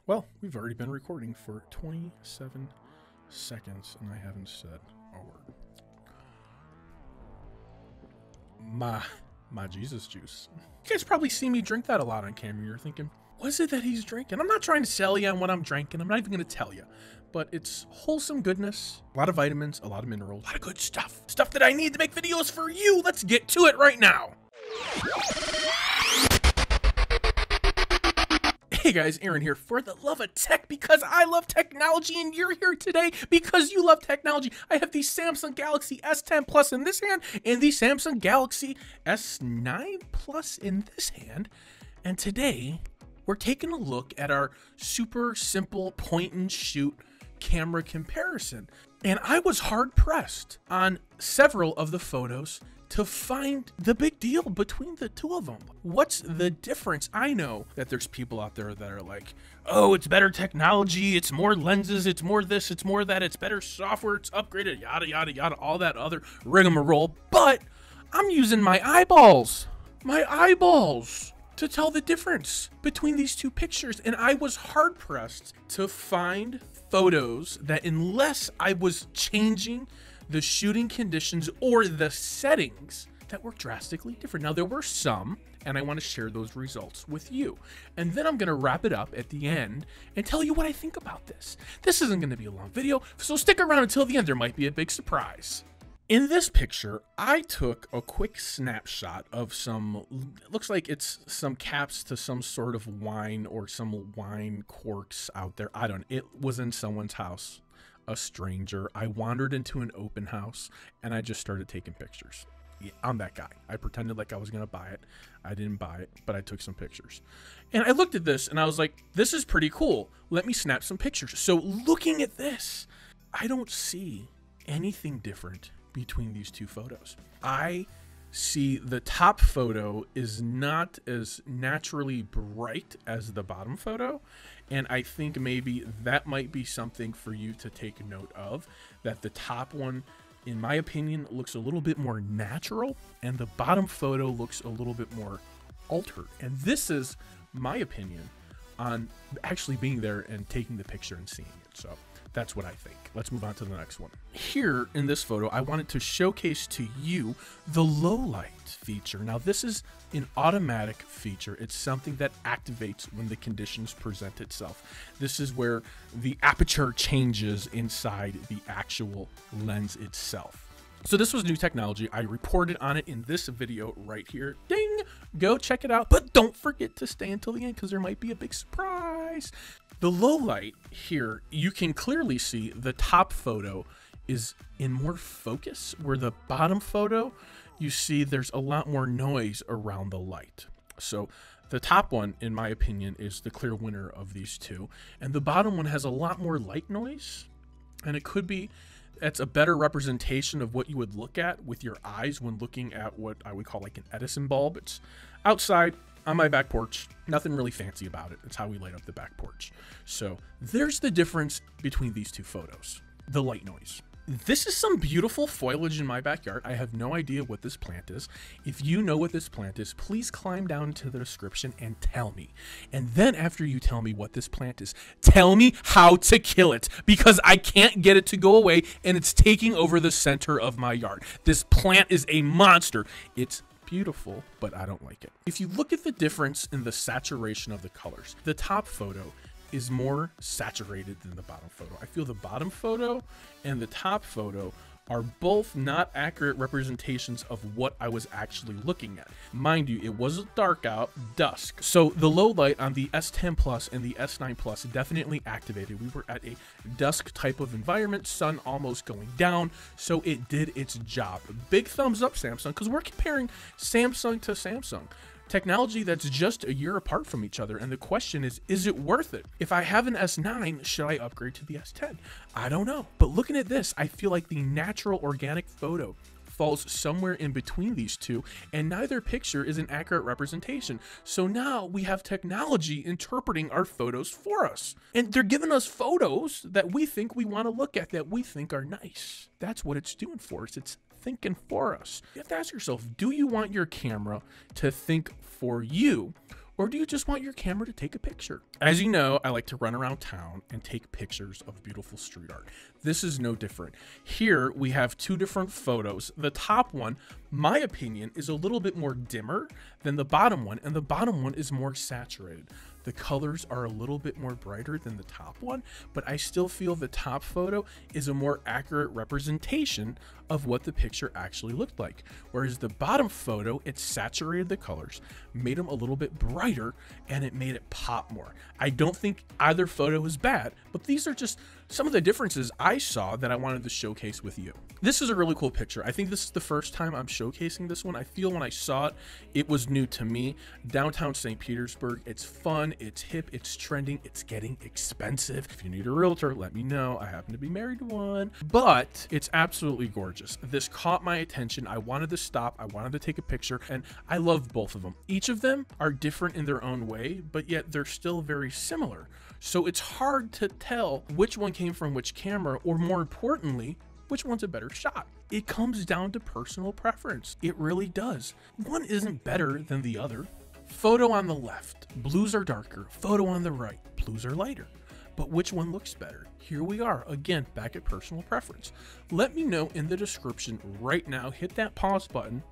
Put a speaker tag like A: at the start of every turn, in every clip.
A: Well, we've already been recording for 27 seconds and I haven't said a word. My Jesus juice. You guys probably see me drink that a lot on camera. You're thinking, what is it that he's drinking? I'm not trying to sell you on what I'm drinking. I'm not even going to tell you. But it's wholesome goodness, a lot of vitamins, a lot of minerals, a lot of good stuff. Stuff that I need to make videos for you. Let's get to it right now. Hey guys, Aaron here for the love of tech, because I love technology and you're here today because you love technology. I have the Samsung Galaxy S10 Plus in this hand and the Samsung Galaxy S9 Plus in this hand. And today we're taking a look at our super simple point and shoot camera comparison. And I was hard pressed on several of the photos to find the big deal between the two of them. What's the difference? I know that there's people out there that are like, oh, it's better technology, it's more lenses, it's more this, it's more that, it's better software, it's upgraded, yada, yada, yada, all that other rigmarole. But I'm using my eyeballs to tell the difference between these two pictures. And I was hard pressed to find photos that, unless I was changing the shooting conditions or the settings, that were drastically different. Now, there were some, and I want to share those results with you. And then I'm going to wrap it up at the end and tell you what I think about this. This isn't going to be a long video, so stick around until the end. There might be a big surprise. In this picture, I took a quick snapshot of some, it looks like it's some caps to some sort of wine or some wine corks out there. I don't know. It was in someone's house. A stranger. I wandered into an open house and I just started taking pictures. Yeah, I'm that guy. I pretended like I was gonna buy it. I didn't buy it, but I took some pictures. And I looked at this and I was like, this is pretty cool. Let me snap some pictures. So looking at this, I don't see anything different between these two photos. I see the top photo is not as naturally bright as the bottom photo. And I think maybe that might be something for you to take note of, that the top one, in my opinion, looks a little bit more natural and the bottom photo looks a little bit more altered. And this is my opinion on actually being there and taking the picture and seeing it. So that's what I think. Let's move on to the next one. Here in this photo, I wanted to showcase to you the low light feature. Now, this is an automatic feature. It's something that activates when the conditions present itself. This is where the aperture changes inside the actual lens itself. So this was new technology. I reported on it in this video right here. Ding! Go check it out. But don't forget to stay until the end because there might be a big surprise. The low light here, you can clearly see the top photo is in more focus, where the bottom photo, you see there's a lot more noise around the light. So the top one, in my opinion, is the clear winner of these two. And the bottom one has a lot more light noise. And it could be that's a better representation of what you would look at with your eyes when looking at what I would call like an Edison bulb. It's outside on my back porch, nothing really fancy about it. It's how we light up the back porch. So there's the difference between these two photos. The light noise. This is some beautiful foliage in my backyard. I have no idea what this plant is. If you know what this plant is, please climb down into the description and tell me. And then after you tell me what this plant is, tell me how to kill it, because I can't get it to go away and it's taking over the center of my yard. This plant is a monster. It's beautiful, but I don't like it. If you look at the difference in the saturation of the colors, the top photo is more saturated than the bottom photo. I feel the bottom photo and the top photo are both not accurate representations of what I was actually looking at. Mind you, it was dark out, dusk. So the low light on the S10 Plus and the S9 Plus definitely activated. We were at a dusk type of environment, sun almost going down, so it did its job. Big thumbs up, Samsung, because we're comparing Samsung to Samsung. Technology that's just a year apart from each other. And the question is it worth it? If I have an S9, should I upgrade to the S10? I don't know. But looking at this, I feel like the natural organic photo falls somewhere in between these two, and neither picture is an accurate representation. So now we have technology interpreting our photos for us. And they're giving us photos that we think we want to look at, that we think are nice. That's what it's doing for us. It's thinking for us. You have to ask yourself, do you want your camera to think for you, Or do you just want your camera to take a picture? As you know, I like to run around town and take pictures of beautiful street art. This is no different. Here we have two different photos. The top one, my opinion, is a little bit more dimmer than the bottom one, and the bottom one is more saturated. The colors are a little bit more brighter than the top one, but I still feel the top photo is a more accurate representation of what the picture actually looked like. Whereas the bottom photo, it saturated the colors, made them a little bit brighter, and it made it pop more. I don't think either photo is bad, but these are just some of the differences I saw that I wanted to showcase with you. This is a really cool picture. I think this is the first time I'm showcasing this one. I feel when I saw it, it was new to me. Downtown St. Petersburg, it's fun, it's hip, it's trending, it's getting expensive. If you need a realtor, let me know. I happen to be married to one, but it's absolutely gorgeous. This caught my attention. I wanted to stop, I wanted to take a picture, and I love both of them. Each of them are different in their own way, but yet they're still very similar. So it's hard to tell which one came from which camera, or more importantly, which one's a better shot. It comes down to personal preference. It really does. One isn't better than the other. Photo on the left, blues are darker. Photo on the right, blues are lighter. But which one looks better? Here we are, again, back at personal preference. Let me know in the description right now. Hit that pause button.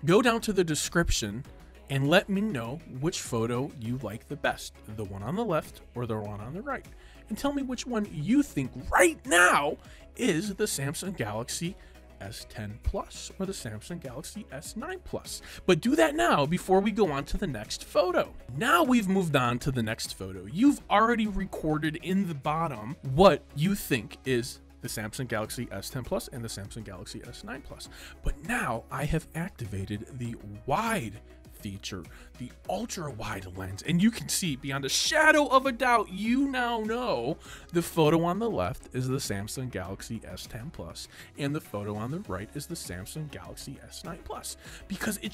A: Go down to the description and let me know which photo you like the best, the one on the left or the one on the right. And tell me which one you think right now is the Samsung Galaxy S10 Plus or the Samsung Galaxy S9 Plus. But do that now before we go on to the next photo. Now we've moved on to the next photo. You've already recorded in the bottom what you think is the Samsung Galaxy S10 Plus and the Samsung Galaxy S9 Plus. But now I have activated the wide feature, the ultra wide lens, and you can see beyond a shadow of a doubt, you now know the photo on the left is the Samsung Galaxy S10 Plus and the photo on the right is the Samsung Galaxy S9 Plus, because it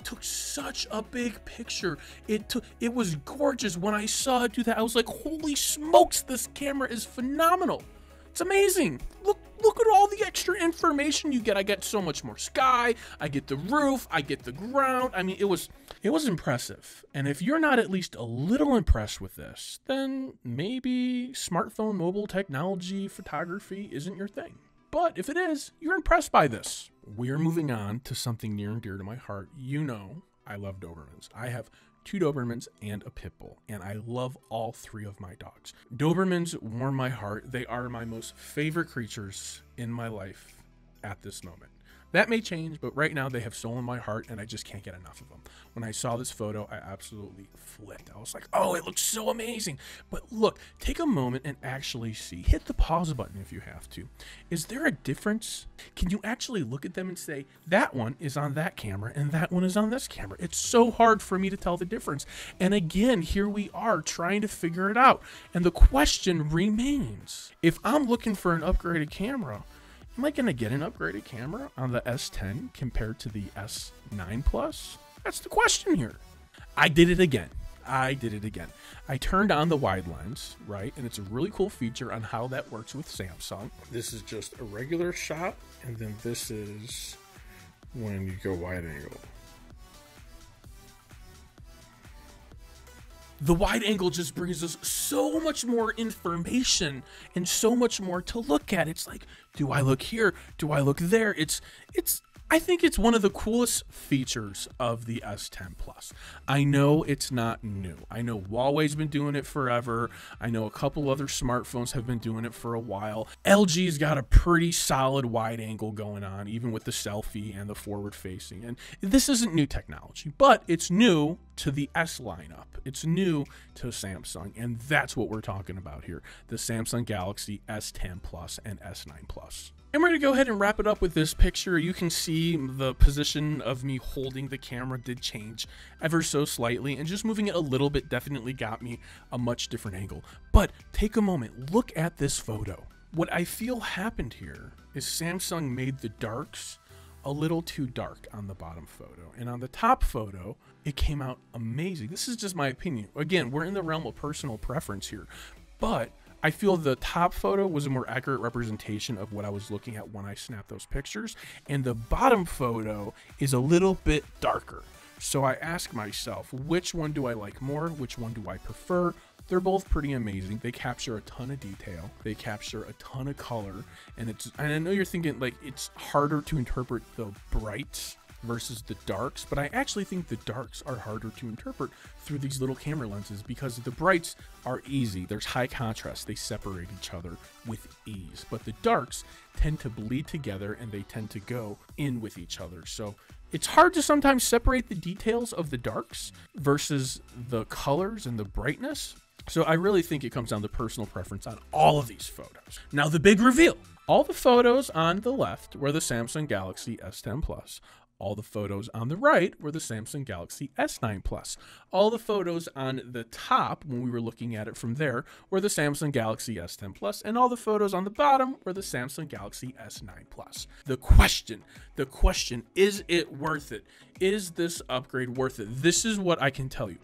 A: took such a big picture. It was gorgeous. When I saw it do that, I was like, holy smokes, this camera is phenomenal. It's amazing. Look at all the extra information you get. I get so much more sky, I get the roof, I get the ground. I mean, it was impressive. And if you're not at least a little impressed with this, then maybe smartphone mobile technology photography isn't your thing. But if it is, you're impressed by this. We're moving on to something near and dear to my heart. You know, I love Dobermans. I have 2 Dobermans and a pit bull, and I love all 3 of my dogs. Dobermans warm my heart. They are my most favorite creatures in my life at this moment. That may change, but right now they have stolen my heart and I just can't get enough of them. When I saw this photo, I absolutely flipped. I was like, oh, it looks so amazing. But look, take a moment and actually see. Hit the pause button if you have to. Is there a difference? Can you actually look at them and say, that one is on that camera and that one is on this camera? It's so hard for me to tell the difference. And again, here we are trying to figure it out. And the question remains, if I'm looking for an upgraded camera, am I going to get an upgraded camera on the S10 compared to the S9 Plus? That's the question here. I did it again. I turned on the wide lens, right? And it's a really cool feature on how that works with Samsung. This is just a regular shot, and then this is when you go wide angle. The wide angle just brings us so much more information and so much more to look at. It's like, do I look here? Do I look there? I think it's one of the coolest features of the S10 Plus. I know it's not new. I know Huawei's been doing it forever. I know a couple other smartphones have been doing it for a while. LG's got a pretty solid wide angle going on, even with the selfie and the forward facing. And this isn't new technology, but it's new to the S lineup. It's new to Samsung, and that's what we're talking about here. The Samsung Galaxy S10 Plus and S9 Plus. And we're going to go ahead and wrap it up with this picture. You can see the position of me holding the camera did change ever so slightly, and just moving it a little bit definitely got me a much different angle. But take a moment, look at this photo. What I feel happened here is Samsung made the darks a little too dark on the bottom photo, and on the top photo it came out amazing. This is just my opinion. Again, we're in the realm of personal preference here, but I feel the top photo was a more accurate representation of what I was looking at when I snapped those pictures, and the bottom photo is a little bit darker. So I ask myself, which one do I like more? Which one do I prefer? They're both pretty amazing. They capture a ton of detail. They capture a ton of color. And I know you're thinking like it's harder to interpret the brights versus the darks, but I actually think the darks are harder to interpret through these little camera lenses because the brights are easy. There's high contrast. They separate each other with ease, but the darks tend to bleed together and they tend to go in with each other. So it's hard to sometimes separate the details of the darks versus the colors and the brightness. So I really think it comes down to personal preference on all of these photos. Now the big reveal. All the photos on the left were the Samsung Galaxy S10 Plus. All the photos on the right were the Samsung Galaxy S9 Plus. All the photos on the top, when we were looking at it from there, were the Samsung Galaxy S10 Plus, and all the photos on the bottom were the Samsung Galaxy S9 Plus. The question, is it worth it? Is this upgrade worth it? This is what I can tell you.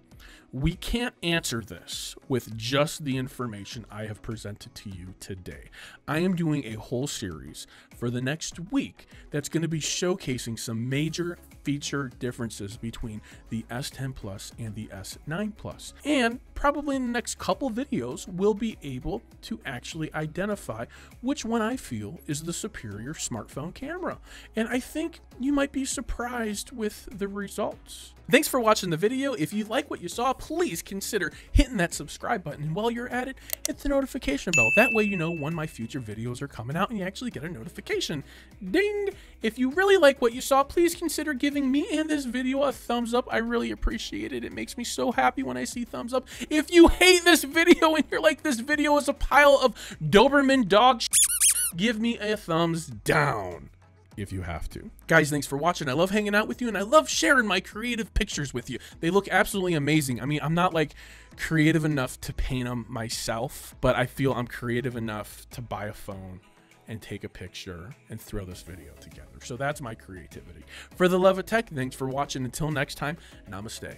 A: We can't answer this with just the information I have presented to you today. I am doing a whole series for the next week that's going to be showcasing some major feature differences between the S10 Plus and the S9 Plus. And probably in the next couple videos, we'll be able to actually identify which one I feel is the superior smartphone camera. And I think you might be surprised with the results. Thanks for watching the video. If you like what you saw, please consider hitting that subscribe button. And while you're at it, hit the notification bell. That way you know when my future videos are coming out and you actually get a notification. Ding! If you really like what you saw, please consider giving me and this video a thumbs up. I really appreciate it. It makes me so happy when I see thumbs up. If you hate this video and you're like, this video is a pile of Doberman dog shit, give me a thumbs down. If you have to. Guys, thanks for watching. I love hanging out with you and I love sharing my creative pictures with you. They look absolutely amazing. I mean, I'm not like creative enough to paint them myself, but I feel I'm creative enough to buy a phone and take a picture and throw this video together. So that's my creativity. For the love of tech, thanks for watching. Until next time, namaste.